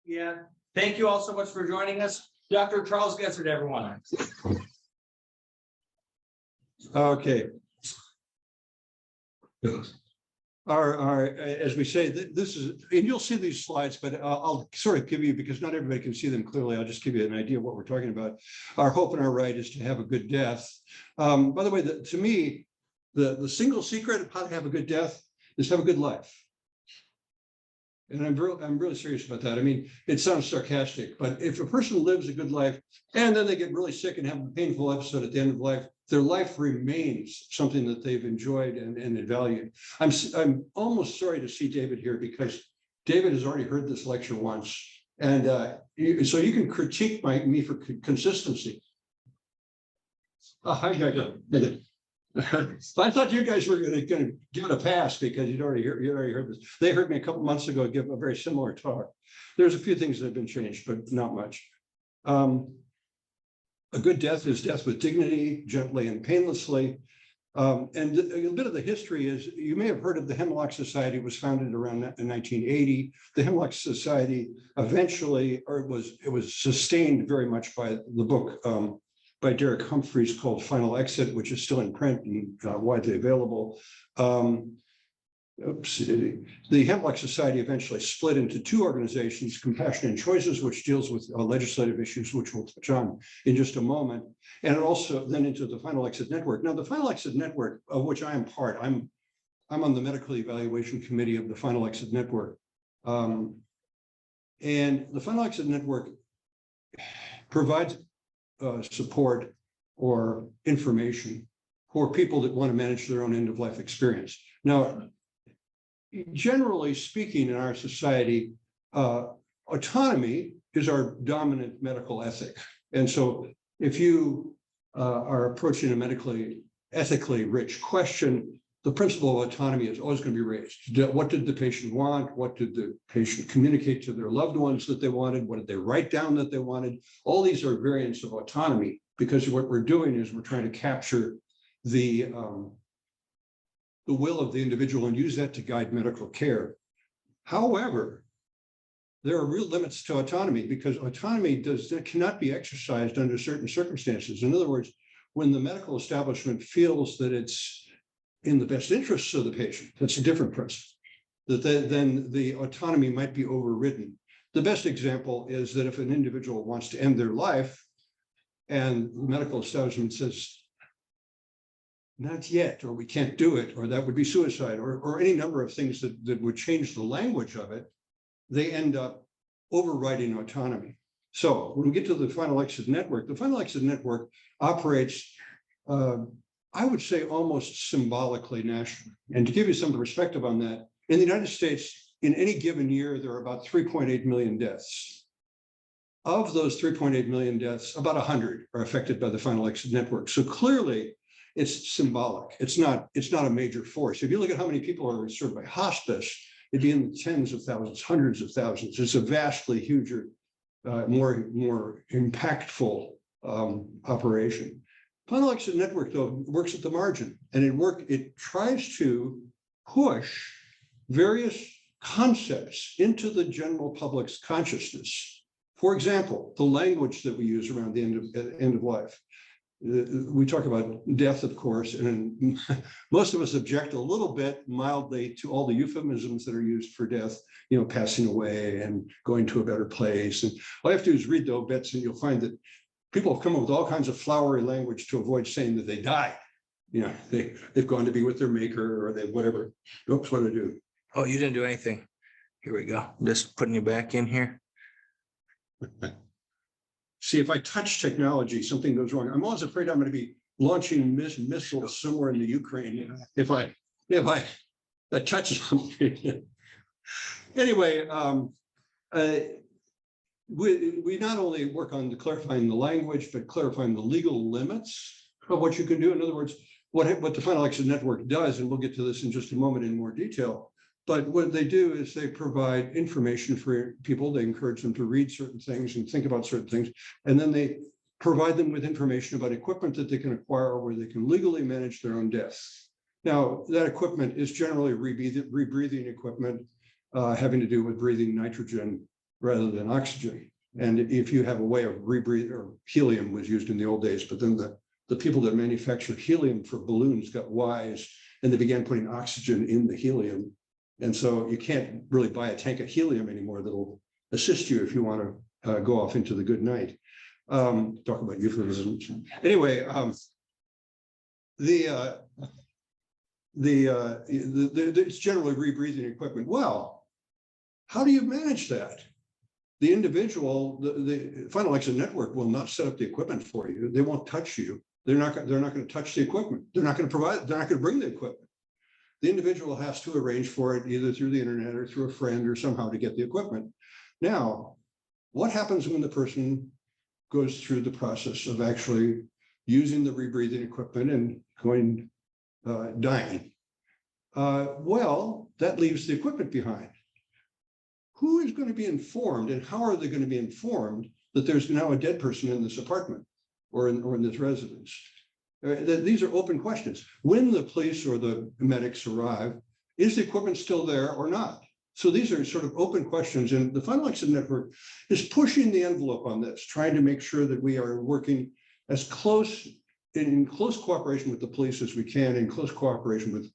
Yeah. Thank you all so much for joining us. Dr. Charles Gessert, everyone. Okay. As we say, this is, and you'll see these slides, but I'll sort of give you, because not everybody can see them clearly, I'll just give you an idea of what we're talking about. Our hope and our right is to have a good death. By the way, to me, the single secret of how to have a good death is have a good life. And I'm really serious about that. I mean, it sounds sarcastic, but if a person lives a good life and then they get really sick and have a painful episode at the end of life, their life remains something that they've enjoyed and valued. I'm almost sorry to see David here, because David has already heard this lecture once. And so you can critique me for consistency. I thought you guys were going to give it a pass because you'd already heard this. They heard me a couple months ago give a very similar talk. There's a few things that have been changed, but not much. A good death is death with dignity, gently and painlessly. And a bit of the history is, you may have heard of the Hemlock Society. It was founded around 1980. The Hemlock Society eventually, it was sustained very much by the book by Derek Humphreys called Final Exit, which is still in print and widely available. The Hemlock Society eventually split into two organizations, Compassion and Choices, which deals with legislative issues, which we'll touch on in just a moment, and also then into the Final Exit Network. Now, the Final Exit Network, of which I am part, I'm on the medical evaluation committee of the Final Exit Network. And the Final Exit Network provides support or information for people that want to manage their own end-of-life experience. Now, generally speaking, in our society, autonomy is our dominant medical ethic. And so if you are approaching a ethically rich question, the principle of autonomy is always going to be raised. What did the patient want? What did the patient communicate to their loved ones that they wanted? What did they write down that they wanted? All these are variants of autonomy, because what we're doing is we're trying to capture the will of the individual and use that to guide medical care. However, there are real limits to autonomy, because autonomy cannot be exercised under certain circumstances. In other words, when the medical establishment feels that it's in the best interests of the patient, that's a different principle, then the autonomy might be overridden. The best example is that if an individual wants to end their life and the medical establishment says, not yet, or we can't do it, or that would be suicide, or any number of things that would change the language of it, they end up overriding autonomy. So when we get to the Final Exit Network, the Final Exit Network operates, I would say, almost symbolically nationally. And to give you some perspective on that, in the United States, in any given year, there are about 3.8 million deaths. Of those 3.8 million deaths, about 100 are affected by the Final Exit Network. So clearly, it's symbolic. It's not a major force. If you look at how many people are served by hospice, it'd be in the tens of thousands, hundreds of thousands. It's a vastly huger, more impactful operation. Final Exit Network, though, works at the margin, and it tries to push various concepts into the general public's consciousness. For example, the language that we use around the end of life. We talk about death, of course, and most of us object a little bit mildly to all the euphemisms that are used for death, passing away and going to a better place. And all you have to do is read the obits, and you'll find that people have come up with all kinds of flowery language to avoid saying that they died. They've gone to be with their maker, or they whatever. Oops, what did I do? Oh, you didn't do anything. Here we go. I'm just putting you back in here. See, if I touch technology, something goes wrong. I'm always afraid I'm going to be launching missiles somewhere in the Ukraine if I touch something. Anyway, we not only work on clarifying the language, but clarifying the legal limits of what you can do. In other words, what the Final Exit Network does, and we'll get to this in just a moment in more detail, but what they do is they provide information for people. They encourage them to read certain things and think about certain things, and then they provide them with information about equipment that they can acquire where they can legally manage their own deaths. Now, that equipment is generally rebreathing equipment, having to do with breathing nitrogen rather than oxygen. And if you have a way of rebreathing, or helium was used in the old days, but then the people that manufactured helium for balloons got wise and they began putting oxygen in the helium. And so you can't really buy a tank of helium anymore that'll assist you if you want to go off into the good night. Talk about euphemisms. Anyway, it's generally rebreathing equipment. Well, how do you manage that? The individual, the final exit network will not set up the equipment for you. They won't touch you. They're not going to touch the equipment. They're not going to provide. They're not going to bring the equipment. The individual has to arrange for it either through the internet or through a friend or somehow to get the equipment. Now, what happens when the person goes through the process of actually using the rebreathing equipment and going dying? Well, that leaves the equipment behind. Who is going to be informed, and how are they going to be informed that there's now a dead person in this apartment or in this residence? These are open questions. When the police or the medics arrive, is the equipment still there or not? So these are sort of open questions, and the Final Exit Network is pushing the envelope on this, trying to make sure that we are working as close, in close cooperation with the police as we can, in close cooperation with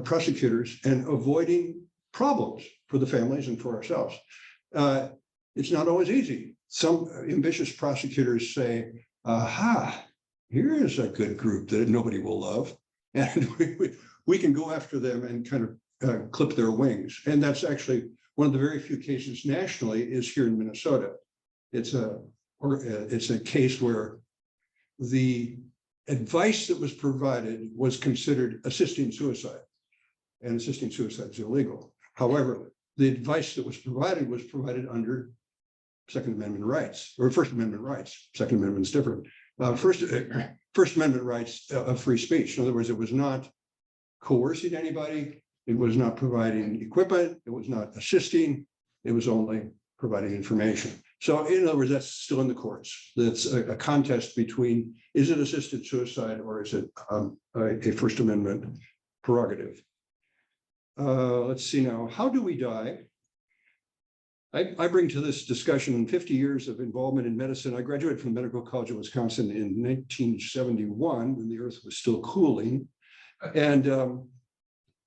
prosecutors, and avoiding problems for the families and for ourselves. It's not always easy. Some ambitious prosecutors say, aha, here is a good group that nobody will love. And we can go after them and kind of clip their wings. And that's actually one of the very few cases nationally is here in Minnesota. It's a case where the advice that was provided was considered assisting suicide, and assisting suicide is illegal. However, the advice that was provided under Second Amendment rights, or First Amendment rights. Second Amendment is different. First Amendment rights of free speech. In other words, it was not coercing anybody. It was not providing equipment. It was not assisting. It was only providing information. So in other words, that's still in the courts. That's a contest between, is it assisted suicide or is it a First Amendment prerogative? Let's see now, how do we die? I bring to this discussion 50 years of involvement in medicine. I graduated from the Medical College of Wisconsin in 1971 when the earth was still cooling. And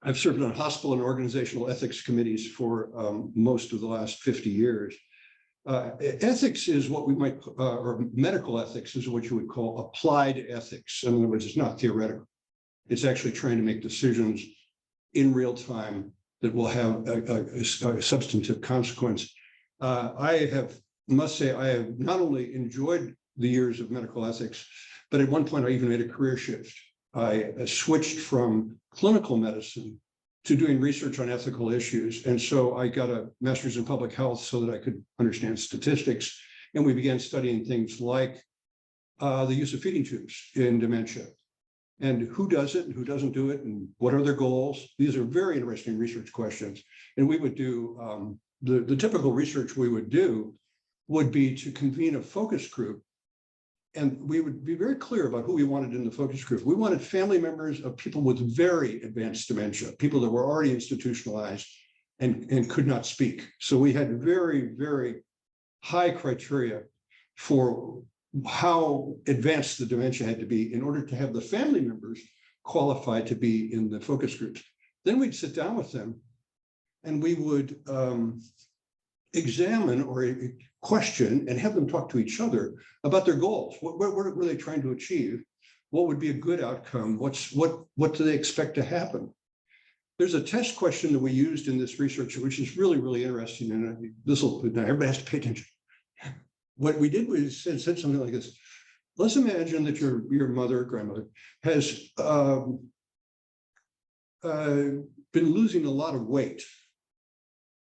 I've served on hospital and organizational ethics committees for most of the last 50 years. Ethics is what we might, or medical ethics is what you would call applied ethics. In other words, it's not theoretical. It's actually trying to make decisions in real time that will have a substantive consequence. I must say, I have not only enjoyed the years of medical ethics, but at one point I even made a career shift. I switched from clinical medicine to doing research on ethical issues. And so I got a master's in public health so that I could understand statistics. And we began studying things like the use of feeding tubes in dementia, and who does it and who doesn't do it, and what are their goals. These are very interesting research questions. And we would do, the typical research we would do would be to convene a focus group. And we would be very clear about who we wanted in the focus group. We wanted family members of people with very advanced dementia, people that were already institutionalized and could not speak. So we had very, very high criteria for how advanced the dementia had to be in order to have the family members qualified to be in the focus groups. Then we'd sit down with them and we would examine or question and have them talk to each other about their goals. What were they trying to achieve? What would be a good outcome? What do they expect to happen? There's a test question that we used in this research, which is really, really interesting. And now everybody has to pay attention. What we did was said something like this. Let's imagine that your mother or grandmother has been losing a lot of weight.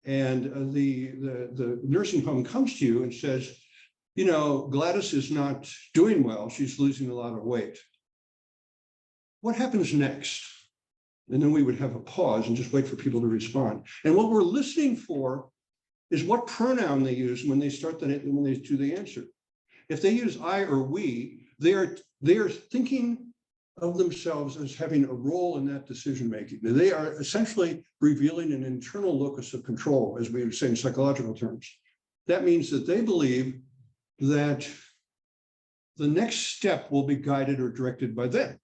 And the nursing home comes to you and says, you know, Gladys is not doing well. She's losing a lot of weight. What happens next? And then we would have a pause and just wait for people to respond. And what we're listening for is what pronoun they use when they when they do the answer. If they use I or we, they are thinking of themselves as having a role in that decision making. They are essentially revealing an internal locus of control, as we would say in psychological terms. That means that they believe that the next step will be guided or directed by them.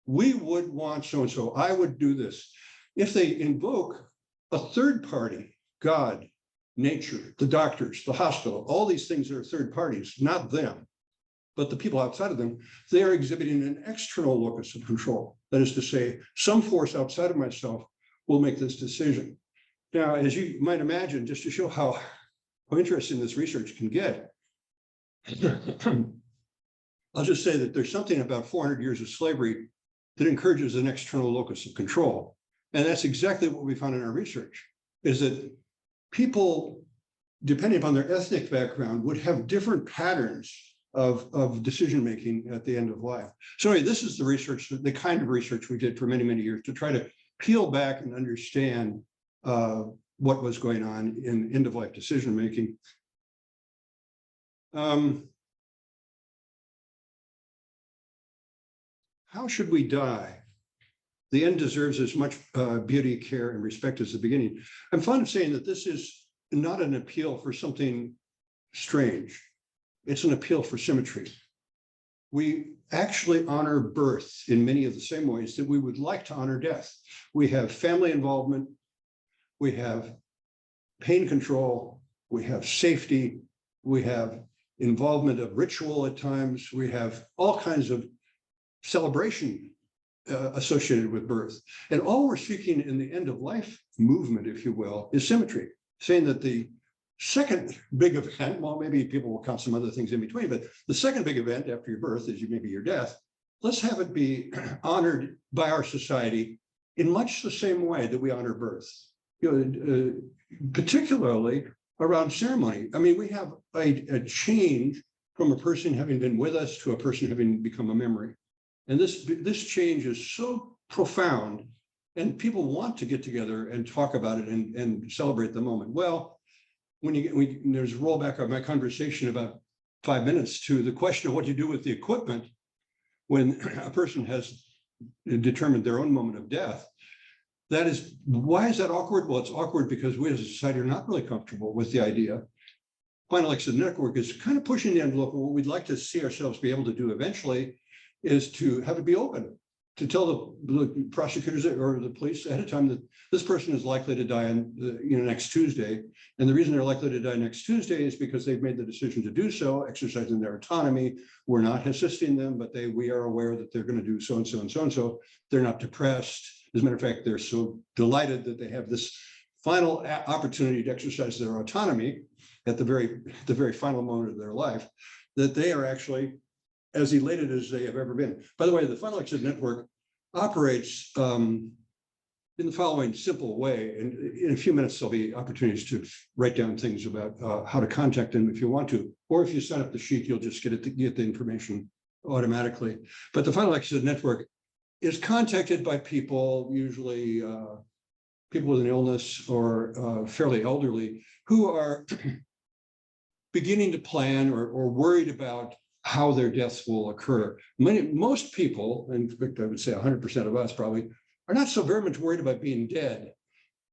We would want so-and-so, I would do this. If they invoke a third party, God, nature, the doctors, the hospital, all these things are third parties, not them, but the people outside of them, they are exhibiting an external locus of control. That is to say, some force outside of myself will make this decision. Now, as you might imagine, just to show how interesting this research can get, I'll just say that there's something about 400 years of slavery that encourages an external locus of control. And that's exactly what we found in our research, is that people, depending upon their ethnic background, would have different patterns of decision-making at the end of life. So anyway, this is the research, the kind of research we did for many, many years to try to peel back and understand what was going on in end-of-life decision-making. How should we die? The end deserves as much beauty, care, and respect as the beginning. I'm fond of saying that this is not an appeal for something strange. It's an appeal for symmetry. We actually honor birth in many of the same ways that we would like to honor death. We have family involvement, we have pain control, we have safety, we have involvement of ritual at times, we have all kinds of celebration associated with birth. And all we're seeking in the end of life movement, if you will, is symmetry, saying that the second big event, well, maybe people will count some other things in between, but the second big event after your birth is maybe your death. Let's have it be honored by our society in much the same way that we honor birth, particularly around ceremony. I mean, we have a change from a person having been with us to a person having become a memory. And this change is so profound, and people want to get together and talk about it and celebrate the moment. Well, there's a rollback of my conversation about 5 minutes to the question of what you do with the equipment when a person has determined their own moment of death. That is, why is that awkward? Well, it's awkward because we as a society are not really comfortable with the idea. Final Exit Network is kind of pushing the envelope of what we'd like to see ourselves be able to do eventually, is to have it be open, to tell the prosecutors or the police ahead of time that this person is likely to die on next Tuesday. And the reason they're likely to die next Tuesday is because they've made the decision to do so, exercising their autonomy. We're not assisting them, but we are aware that they're going to do so and so and so and so. They're not depressed. As a matter of fact, they're so delighted that they have this final opportunity to exercise their autonomy at the very final moment of their life, that they are actually as elated as they have ever been. By the way, the Final Exit Network operates in the following simple way. And in a few minutes, there'll be opportunities to write down things about how to contact them if you want to, or if you sign up the sheet, you'll just get the information automatically. But the Final Exit Network is contacted by people, usually people with an illness or fairly elderly, who are beginning to plan or worried about how their deaths will occur. Most people, in fact, I would say 100% of us probably, are not so very much worried about being dead.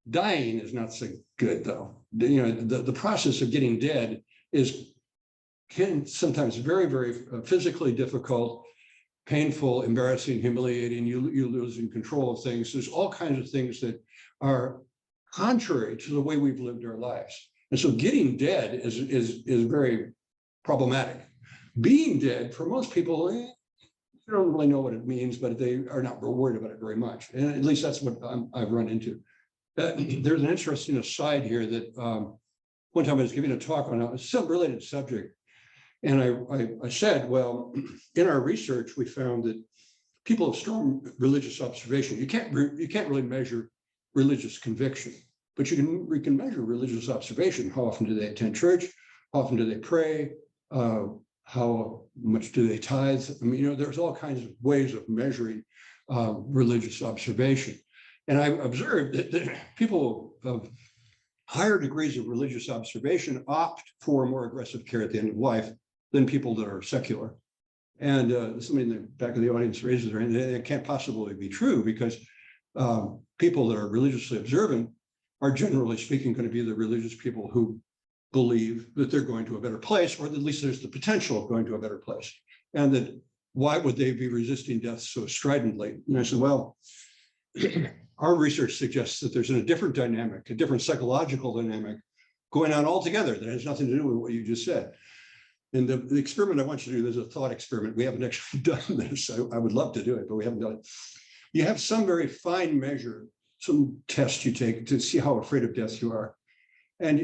Dying is not so good, though. The process of getting dead can sometimes very, very physically difficult, painful, embarrassing, humiliating. You losing control of things. There's all kinds of things that are contrary to the way we've lived our lives. And so getting dead is very problematic. Being dead, for most people, they don't really know what it means, but they are not worried about it very much. And at least that's what I've run into. There's an interesting aside here that one time I was giving a talk on a related subject. And I said, well, in our research, we found that people of strong religious observation, you can't really measure religious conviction, but we can measure religious observation. How often do they attend church? How often do they pray? How much do they tithe? I mean, there's all kinds of ways of measuring religious observation. And I observed that people of higher degrees of religious observation opt for more aggressive care at the end of life than people that are secular. And somebody in the back of the audience raises their hand. It can't possibly be true because people that are religiously observant are generally speaking going to be the religious people who believe that they're going to a better place, or at least there's the potential of going to a better place. And that why would they be resisting death so stridently? And I said, well, our research suggests that there's a different dynamic, a different psychological dynamic going on altogether that has nothing to do with what you just said. And the experiment I want you to do, there's a thought experiment. We haven't actually done this. I would love to do it, but we haven't done it. You have some very fine measure, some test you take to see how afraid of death you are. And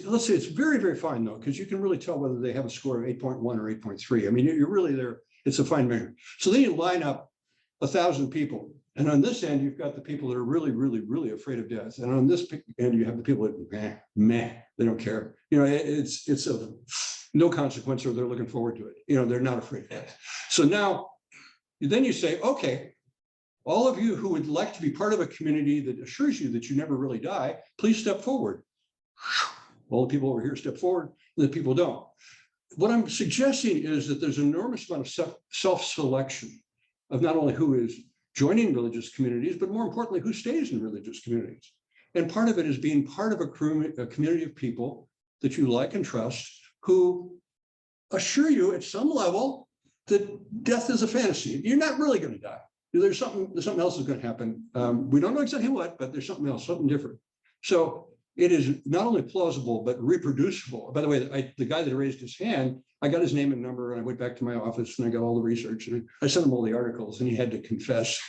let's say it's very, very fine though, because you can really tell whether they have a score of 8.1 or 8.3. I mean, you're really there. It's a fine measure. So then you line up 1,000 people. And on this end, you've got the people that are really, really, really afraid of death. And on this end, you have the people that, they don't care. You know, it's of no consequence, or they're looking forward to it. You know, they're not afraid of death. So now, then you say, okay, all of you who would like to be part of a community that assures you that you never really die, please step forward. All the people over here step forward, the people don't. What I'm suggesting is that there's an enormous amount of self-selection of not only who is joining religious communities, but more importantly, who stays in religious communities. And part of it is being part of a community of people that you like and trust, who assure you at some level that death is a fantasy. You're not really going to die. There's something else is going to happen. We don't know exactly what, but there's something else, something different. So it is not only plausible, but reproducible. By the way, the guy that raised his hand, I got his name and number, and I went back to my office and I got all the research, and I sent him all the articles, and he had to confess,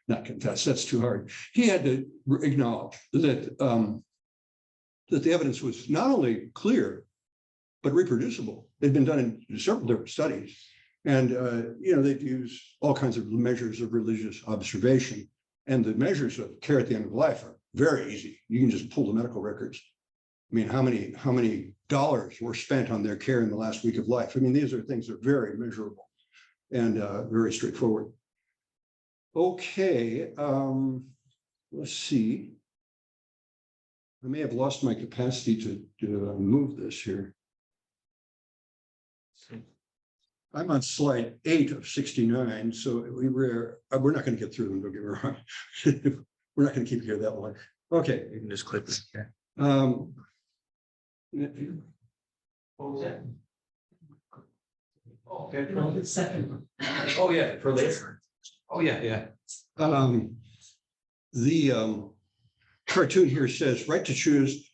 not confess, that's too hard. He had to acknowledge that, that the evidence was not only clear, but reproducible. It'd been done in several different studies. And, you know, they'd use all kinds of measures of religious observation, and the measures of care at the end of life are very easy. You can just pull the medical records. I mean, how many dollars were spent on their care in the last week of life? I mean, these are things that are very measurable and very straightforward. Okay, let's see. I may have lost my capacity to move this here. I'm on slide 8 of 69, so we're not going to get through them, don't get me wrong. We're not going to keep you here that long. Okay. You can just click it. Yeah. What was that? Oh, the second one. Oh, yeah, for later. Oh, yeah, yeah. The cartoon here says right to choose,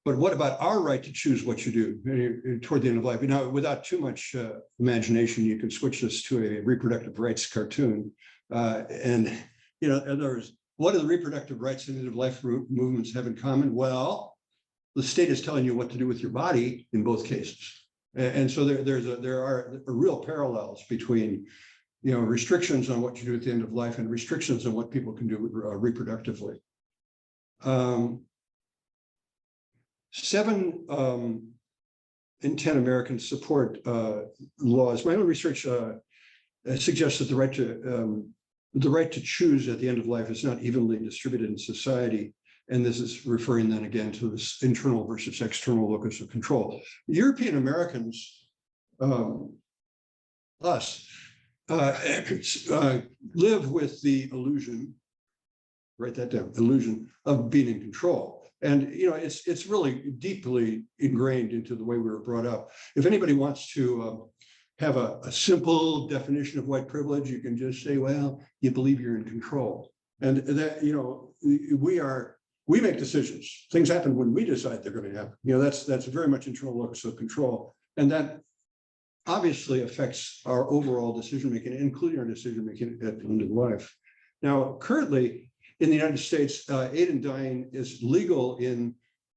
but what about our right to choose what you do toward the end of life? Now, without too much imagination, you can switch this to a reproductive rights cartoon. And, you know, in other words, what do the reproductive rights and end of life movements have in common? Well, the state is telling you what to do with your body in both cases. And so there are real parallels between, you know, restrictions on what you do at the end of life and restrictions on what people can do reproductively. 7 in 10 Americans support laws. My own research suggests that the right to choose at the end of life is not evenly distributed in society. And this is referring then again to this internal versus external locus of control. European Americans, us, live with the illusion, write that down, illusion of being in control. And, you know, it's really deeply ingrained into the way we were brought up. If anybody wants to have a simple definition of white privilege, you can just say, well, you believe you're in control. And that, you know, we make decisions. Things happen when we decide they're going to happen. You know, that's very much internal locus of control. And that obviously affects our overall decision-making, including our decision-making at the end of life. Now, currently in the United States, aid in dying is legal in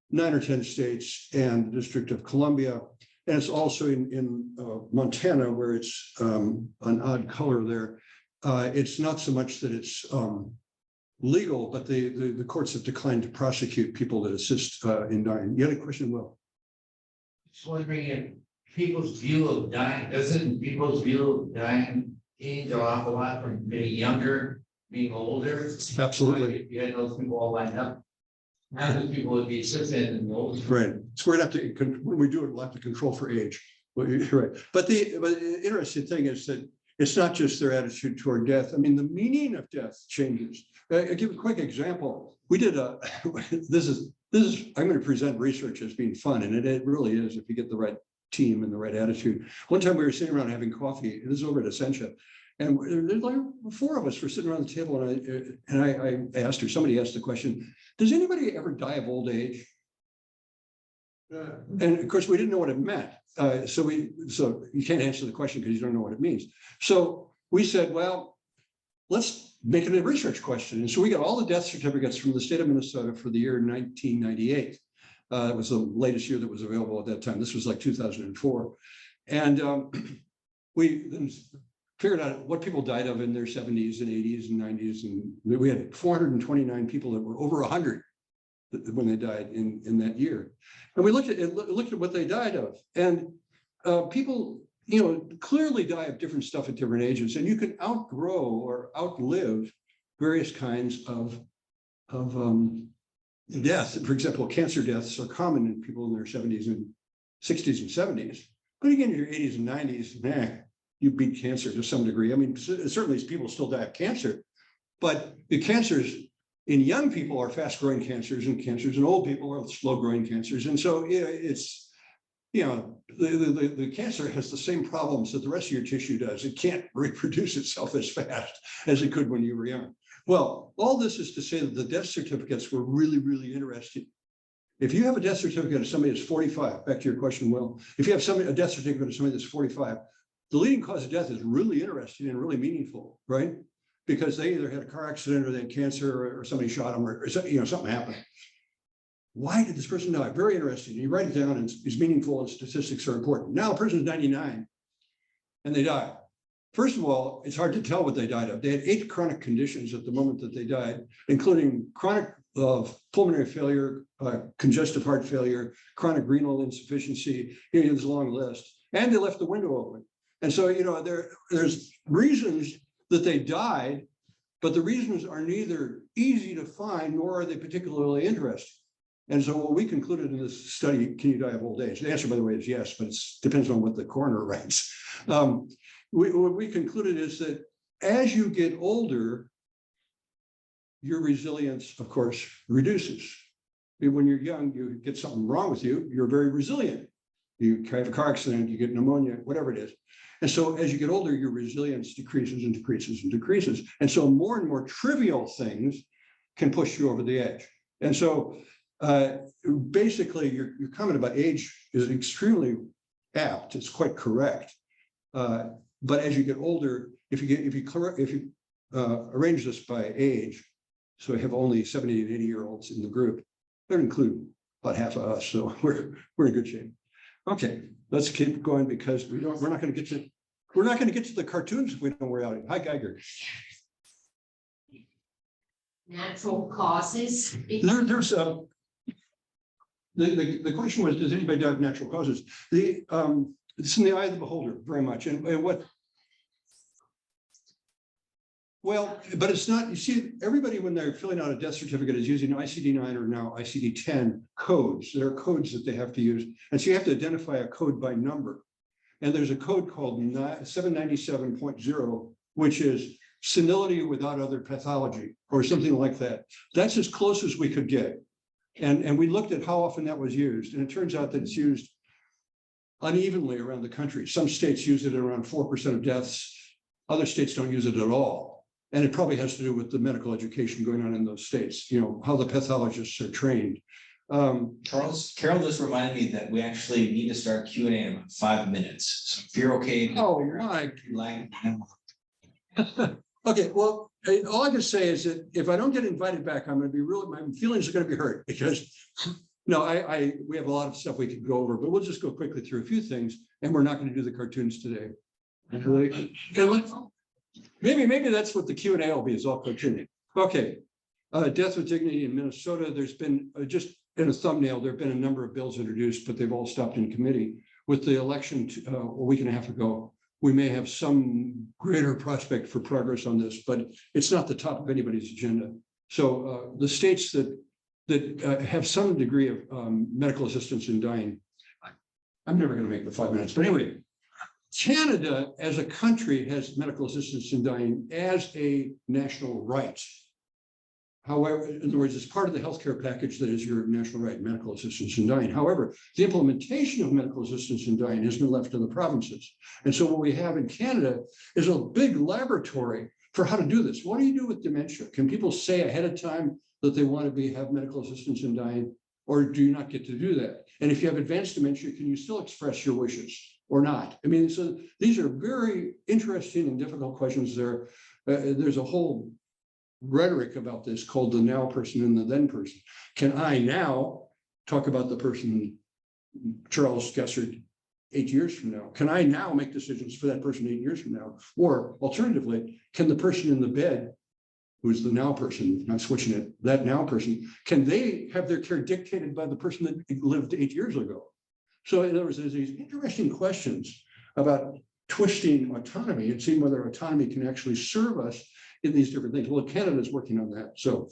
9 or 10 states and the District of Columbia. And it's also in Montana, where it's an odd color there. It's not so much that it's legal, but the courts have declined to prosecute people that assist in dying. You had a question, Will? Just wondering if people's view of dying, doesn't people's view of dying change an awful lot from being younger, being older? Absolutely. If you had those people all lined up, now those people would be assisted in the old. Right. So we're going to have to, when we do it, we'll have to control for age. Well, you're right. But the interesting thing is that it's not just their attitude toward death. I mean, the meaning of death changes. I'll give a quick example. We did this is, I'm going to present research as being fun, and it really is if you get the right team and the right attitude. One time we were sitting around having coffee, this is over at Essentia, and there's like 4 of us were sitting around the table, and I asked her, somebody asked the question, does anybody ever die of old age? And of course, we didn't know what it meant. So you can't answer the question because you don't know what it means. So we said, well, let's make it a research question. And so we got all the death certificates from the state of Minnesota for the year 1998. It was the latest year that was available at that time. This was like 2004. And we then figured out what people died of in their 70s and 80s and 90s. And we had 429 people that were over 100 when they died in that year. And we looked at what they died of. And people, clearly die of different stuff at different ages. And you can outgrow or outlive various kinds of death. For example, cancer deaths are common in people in their 70s and 60s and 70s. But again, in your 80s and 90s, you beat cancer to some degree. I mean, certainly people still die of cancer, but the cancers in young people are fast-growing cancers, and cancers in old people are slow-growing cancers. And so it's, the cancer has the same problems that the rest of your tissue does. It can't reproduce itself as fast as it could when you were young. Well, all this is to say that the death certificates were really, really interesting. If you have a death certificate of somebody that's 45, back to your question, Will, if you have a death certificate of somebody that's 45, the leading cause of death is really interesting and really meaningful, right? Because they either had a car accident or they had cancer or somebody shot them or something happened. Why did this person die? Very interesting. You write it down and it's meaningful and statistics are important. Now a person's 99 and they die. First of all, it's hard to tell what they died of. They had 8 chronic conditions at the moment that they died, including chronic pulmonary failure, congestive heart failure, chronic renal insufficiency. There's a long list. And they left the window open. And so, there's reasons that they died, but the reasons are neither easy to find nor are they particularly interesting. And so what we concluded in this study, can you die of old age? The answer, by the way, is yes, but it depends on what the coroner writes. What we concluded is that as you get older, your resilience, of course, reduces. When you're young, you get something wrong with you, you're very resilient. You have a car accident, you get pneumonia, whatever it is. And so as you get older, your resilience decreases and decreases and decreases. And so more and more trivial things can push you over the edge. And so basically your comment about age is extremely apt. It's quite correct. But as you get older, if you arrange this by age, so we have only 70 and 80-year-olds in the group, that include about half of us. So we're in good shape. Okay, let's keep going because we're not going to get to the cartoons if we don't worry out it. Hi, Geiger. Natural causes. There's the question was, does anybody die of natural causes? It's in the eye of the beholder very much. And what? Well, but it's not, you see, everybody when they're filling out a death certificate is using ICD-9 or now ICD-10 codes. There are codes that they have to use. And so you have to identify a code by number. And there's a code called 797.0, which is senility without other pathology or something like that. That's as close as we could get. And we looked at how often that was used. And it turns out that it's used unevenly around the country. Some states use it at around 4% of deaths. Other states don't use it at all. And it probably has to do with the medical education going on in those states, how the pathologists are trained. Carol just reminded me that we actually need to start Q&A in about 5 minutes. So if you're okay. Oh, my. Okay, well, all I can say is that if I don't get invited back, I'm going to be my feelings are going to be hurt because no, we have a lot of stuff we could go over, but we'll just go quickly through a few things and we're not going to do the cartoons today. Maybe that's what the Q&A will be, is all cartooning. Okay, death with dignity in Minnesota. There's been just in a thumbnail, there have been a number of bills introduced, but they've all stopped in committee. With the election a week and a half ago, we may have some greater prospect for progress on this, but it's not the top of anybody's agenda. So the states that have some degree of medical assistance in dying, I'm never going to make the 5 minutes, but anyway, Canada as a country has medical assistance in dying as a national right. However, in other words, it's part of the healthcare package that is your national right, medical assistance in dying. However, the implementation of medical assistance in dying has been left to the provinces. And so what we have in Canada is a big laboratory for how to do this. What do you do with dementia? Can people say ahead of time that they want to have medical assistance in dying, or do you not get to do that? And if you have advanced dementia, can you still express your wishes or not? I mean, so these are very interesting and difficult questions there. There's a whole rhetoric about this called the now person and the then person. Can I now talk about the person, Charles Gessert, 8 years from now? Can I now make decisions for that person 8 years from now? Or alternatively, can the person in the bed, who's the now person, not switching it, that now person, can they have their care dictated by the person that lived 8 years ago? So in other words, there's these interesting questions about twisting autonomy and seeing whether autonomy can actually serve us in these different things. Well, Canada's working on that. So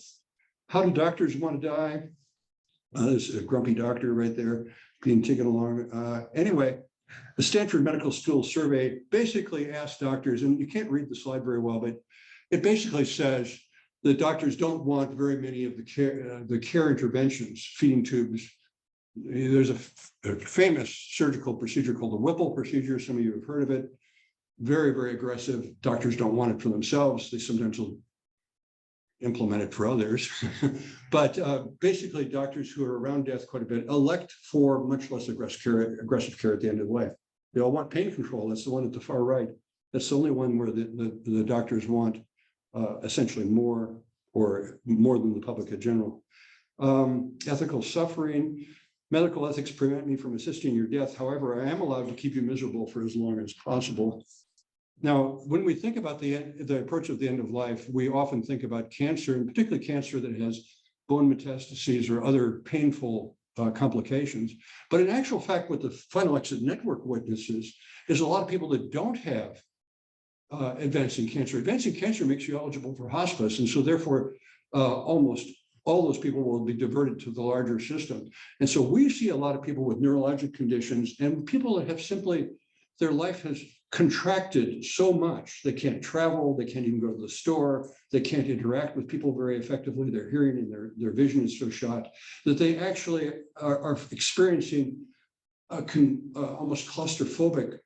how do doctors want to die? There's a grumpy doctor right there being taken along. Anyway, the Stanford Medical School survey basically asked doctors, and you can't read the slide very well, but it basically says that doctors don't want very many of the care interventions, feeding tubes. There's a famous surgical procedure called the Whipple procedure. Some of you have heard of it. Very, very aggressive. Doctors don't want it for themselves. They sometimes will implement it for others. But basically, doctors who are around death quite a bit elect for much less aggressive care at the end of life. They all want pain control. That's the one at the far right. That's the only one where the doctors want essentially more than the public in general. Ethical suffering. Medical ethics prevent me from assisting your death. However, I am allowed to keep you miserable for as long as possible. Now, when we think about the approach of the end of life, we often think about cancer, and particularly cancer that has bone metastases or other painful complications. But in actual fact, what the Final Exit Network witnesses is a lot of people that don't have advancing cancer. Advancing cancer makes you eligible for hospice, and so therefore, almost all those people will be diverted to the larger system. And so we see a lot of people with neurologic conditions and people that have simply, their life has contracted so much. They can't travel, they can't even go to the store, they can't interact with people very effectively. Their hearing and their vision is so shot that they actually are experiencing a almost claustrophobic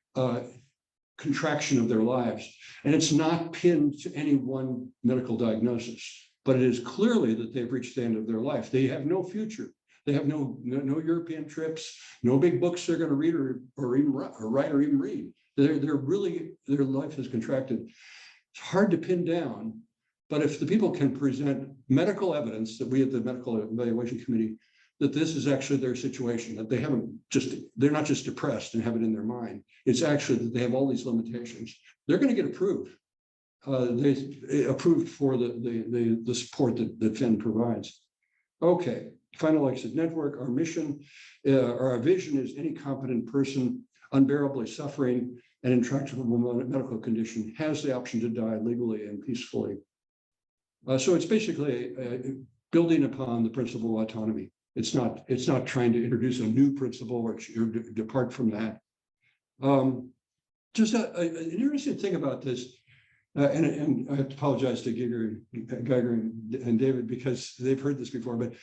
contraction of their lives. And it's not pinned to any one medical diagnosis, but it is clearly that they've reached the end of their life. They have no future. They have no European trips, no big books they're going to read or even write or even read. They're really, their life has contracted. It's hard to pin down, but if the people can present medical evidence that we at the Medical Evaluation Committee, that this is actually their situation, that they're not just depressed and have it in their mind. It's actually that they have all these limitations. They're going to get approved. They approved for the support that FEN provides. Okay, Final Exit Network, our mission, our vision is any competent person unbearably suffering an intractable medical condition has the option to die legally and peacefully. So it's basically building upon the principle of autonomy. It's not trying to introduce a new principle or depart from that. Just an interesting thing about this. And I have to apologize to Geiger and David because they've heard this before, but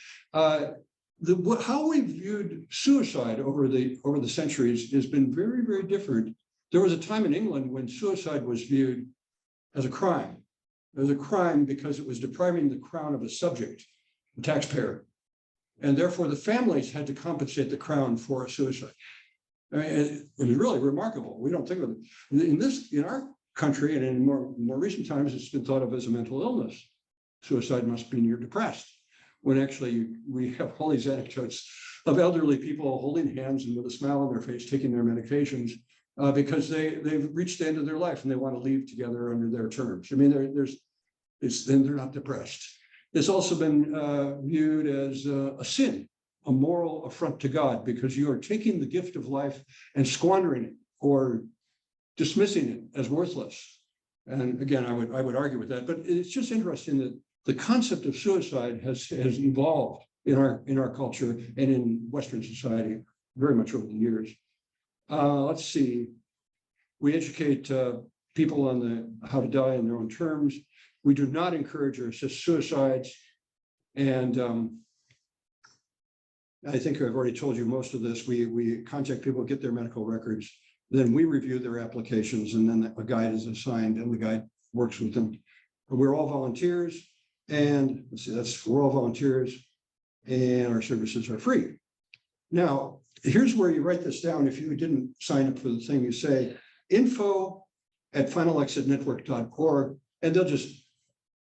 how we viewed suicide over the centuries has been very, very different. There was a time in England when suicide was viewed as a crime. It was a crime because it was depriving the crown of a subject, a taxpayer, and therefore the families had to compensate the crown for a suicide. I mean, it was really remarkable. We don't think of it in our country, and in more recent times, it's been thought of as a mental illness. Suicide must mean you're depressed, when actually we have all these anecdotes of elderly people holding hands and with a smile on their face, taking their medications because they've reached the end of their life and they want to leave together under their terms. I mean, then they're not depressed. It's also been viewed as a sin, a moral affront to God, because you are taking the gift of life and squandering it or dismissing it as worthless. And again, I would argue with that, but it's just interesting that the concept of suicide has evolved in our culture and in Western society very much over the years. Let's see. We educate people on how to die in their own terms. We do not encourage or assist suicides. And I think I've already told you most of this. We contact people, get their medical records, then we review their applications, and then a guide is assigned, and the guide works with them. We're all volunteers, and let's see, we're all volunteers, and our services are free. Now, here's where you write this down. If you didn't sign up for the thing, you say info@finalexitnetwork.org, and they'll just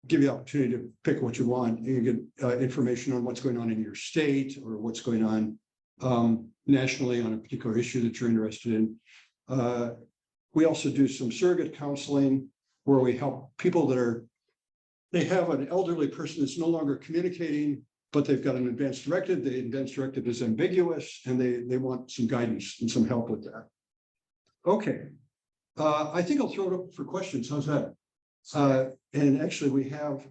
give you the opportunity to pick what you want. You get information on what's going on in your state or what's going on nationally on a particular issue that you're interested in. We also do some surrogate counseling where we help people they have an elderly person that's no longer communicating, but they've got an advance directive. The advance directive is ambiguous, and they want some guidance and some help with that. Okay. I think I'll throw it up for questions. How's that? And actually we have,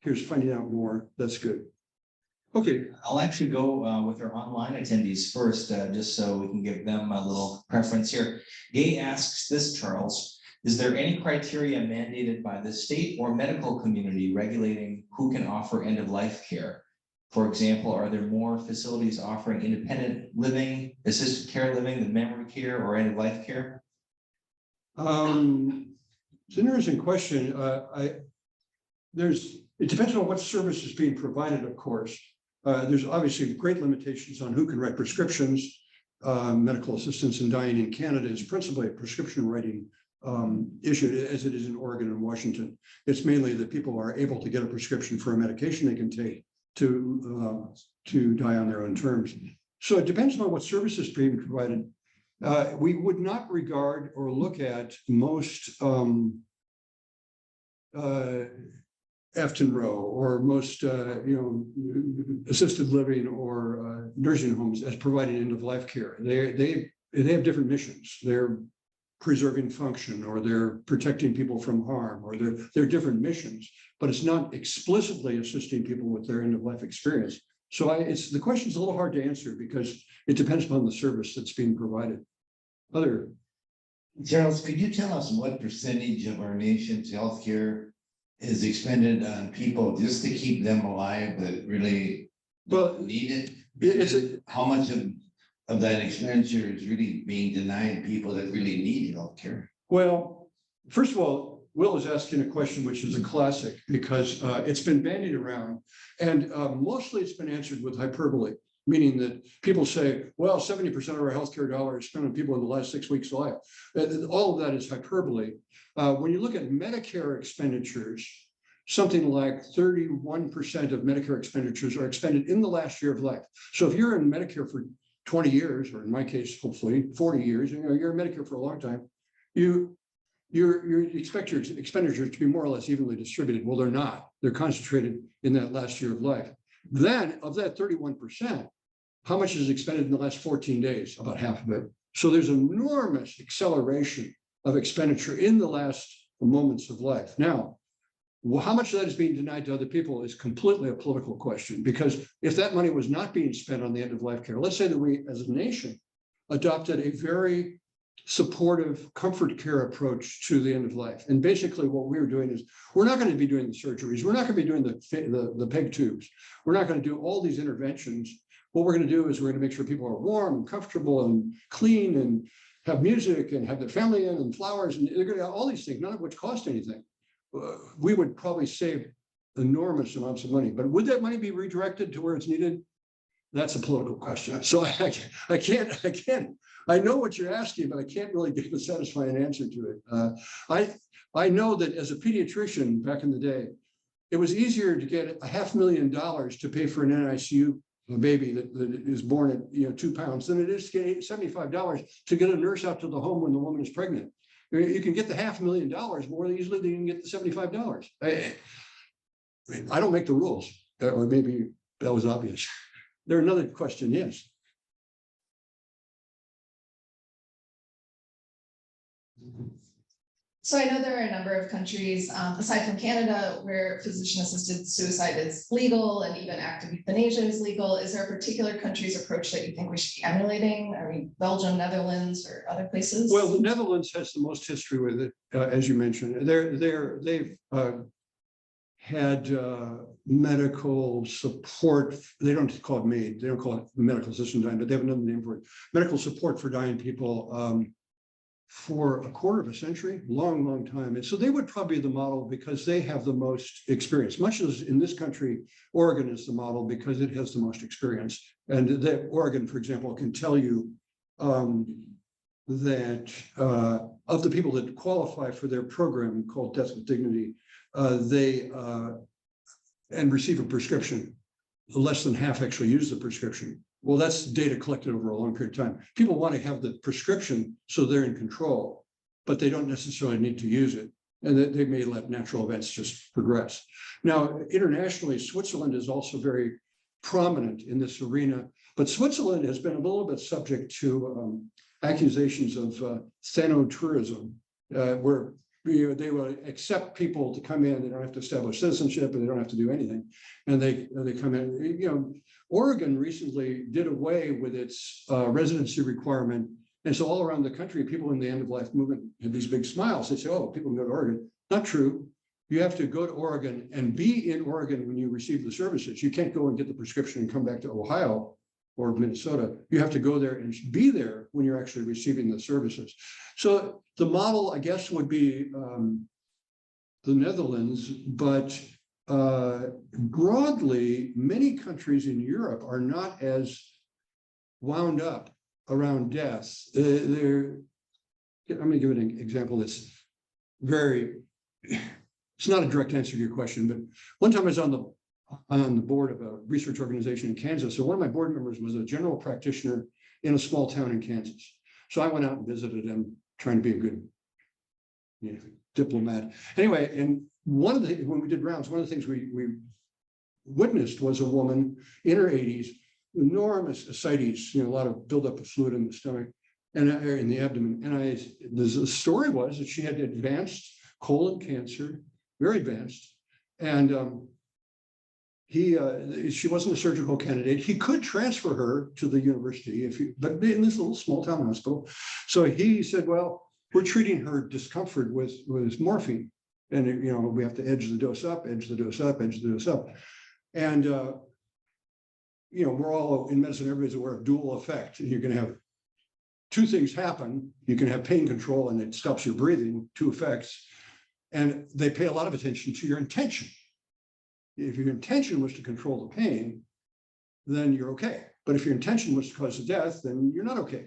here's finding out more. That's good. Okay. I'll actually go with our online attendees first, just so we can give them a little preference here. Gay asks this, Charles, is there any criteria mandated by the state or medical community regulating who can offer end-of-life care? For example, are there more facilities offering independent living, assisted care living than memory care or end-of-life care? It's an interesting question. It depends on what service is being provided, of course. There's obviously great limitations on who can write prescriptions. Medical assistance in dying in Canada is principally a prescription writing issue, as it is in Oregon and Washington. It's mainly that people are able to get a prescription for a medication they can take to die on their own terms. So it depends on what service is being provided. We would not regard or look at most Efton Row or most assisted living or nursing homes as providing end-of-life care. They have different missions. They're preserving function, or they're protecting people from harm, or they're different missions, but it's not explicitly assisting people with their end-of-life experience. So the question is a little hard to answer because it depends upon the service that's being provided. Charles, could you tell us what percentage of our nation's healthcare is expended on people just to keep them alive that really don't need it? How much of that expenditure is really being denied people that really need healthcare? Well, first of all, Will is asking a question which is a classic because it's been bandied around, and mostly it's been answered with hyperbole, meaning that people say, well, 70% of our healthcare dollars spent on people in the last 6 weeks of life. All of that is hyperbole. When you look at Medicare expenditures, something like 31% of Medicare expenditures are expended in the last year of life. So if you're in Medicare for 20 years, or in my case, hopefully 40 years, you're in Medicare for a long time, you expect your expenditures to be more or less evenly distributed. Well, they're not. They're concentrated in that last year of life. Then of that 31%, how much is expended in the last 14 days? About half of it. So there's enormous acceleration of expenditure in the last moments of life. Now, how much of that is being denied to other people is completely a political question, because if that money was not being spent on the end of life care, let's say that we as a nation adopted a very supportive comfort care approach to the end of life. And basically what we're doing is we're not going to be doing the surgeries. We're not going to be doing the PEG tubes. We're not going to do all these interventions. What we're going to do is we're going to make sure people are warm and comfortable and clean and have music and have their family in and flowers. And they're going to have all these things, none of which cost anything. We would probably save enormous amounts of money, but would that money be redirected to where it's needed? That's a political question. So I can't, I know what you're asking, but I can't really give a satisfying answer to it. I know that as a pediatrician back in the day, it was easier to get $500,000 to pay for an NICU baby that is born at 2 pounds than it is to get $75 to get a nurse out to the home when the woman is pregnant. You can get the $500,000 more easily than you can get the $75. I don't make the rules, or maybe that was obvious. There's another question, yes. So I know there are a number of countries, aside from Canada, where physician-assisted suicide is legal and even active euthanasia is legal. Is there a particular country's approach that you think we should be emulating? Are we Belgium, Netherlands, or other places? Well, the Netherlands has the most history with it, as you mentioned. They've had medical support. They don't call it MAID. They don't call it medical assistant dying, but they have another name for it. Medical support for dying people for a quarter of a century, long time. And so they would probably be the model because they have the most experience. Much as in this country, Oregon is the model because it has the most experience. And that Oregon, for example, can tell you that of the people that qualify for their program called Death with Dignity, they and receive a prescription, less than half actually use the prescription. Well, that's data collected over a long period of time. People want to have the prescription so they're in control, but they don't necessarily need to use it. And that they may let natural events just progress. Now, internationally, Switzerland is also very prominent in this arena, but Switzerland has been a little bit subject to accusations of thanatourism, where they will accept people to come in. They don't have to establish citizenship, and they don't have to do anything, and they come in. Oregon recently did away with its residency requirement, and so all around the country, people in the end of life movement have these big smiles. They say, "Oh, people can go to Oregon." Not true. You have to go to Oregon and be in Oregon when you receive the services. You can't go and get the prescription and come back to Ohio or Minnesota. You have to go there and be there when you're actually receiving the services. So the model, I guess, would be the Netherlands, but broadly, many countries in Europe are not as wound up around death. I'm going to give an example that's it's not a direct answer to your question, but one time I was on the board of a research organization in Kansas. So one of my board members was a general practitioner in a small town in Kansas. So I went out and visited him, trying to be a good diplomat. Anyway, and when we did rounds, one of the things we witnessed was a woman in her 80s, enormous ascites, a lot of buildup of fluid in the stomach and in the abdomen. And the story was that she had advanced colon cancer, very advanced, and she wasn't a surgical candidate. He could transfer her to the university, but in this little small town hospital. So he said, "Well, we're treating her discomfort with morphine, and we have to edge the dose up, edge the dose up, edge the dose up." And we're all in medicine. Everybody's aware of dual effect. You're going to have two things happen. You can have pain control, and it stops your breathing. Two effects, and they pay a lot of attention to your intention. If your intention was to control the pain, then you're okay. But if your intention was to cause the death, then you're not okay.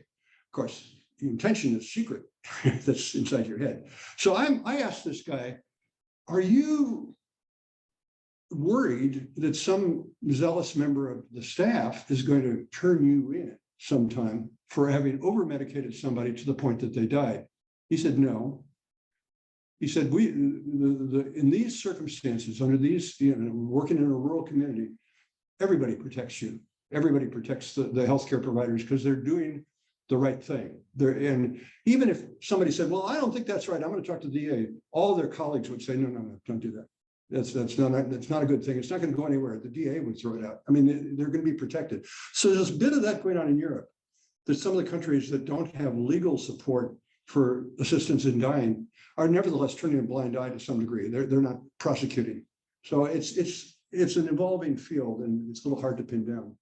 Of course, the intention is secret. That's inside your head. So I asked this guy, "Are you worried that some zealous member of the staff is going to turn you in sometime for having over-medicated somebody to the point that they died?" He said, "No." He said, in these circumstances, under these, working in a rural community, everybody protects you. Everybody protects the healthcare providers because they're doing the right thing. And even if somebody said, "Well, I don't think that's right, I'm going to talk to the DA," all their colleagues would say, no, don't do that. That's not a good thing. It's not going to go anywhere. The DA would throw it out. I mean, they're going to be protected. So there's a bit of that going on in Europe. There's some of the countries that don't have legal support for assistance in dying are nevertheless turning a blind eye to some degree. They're not prosecuting. So it's an evolving field, and it's a little hard to pin down.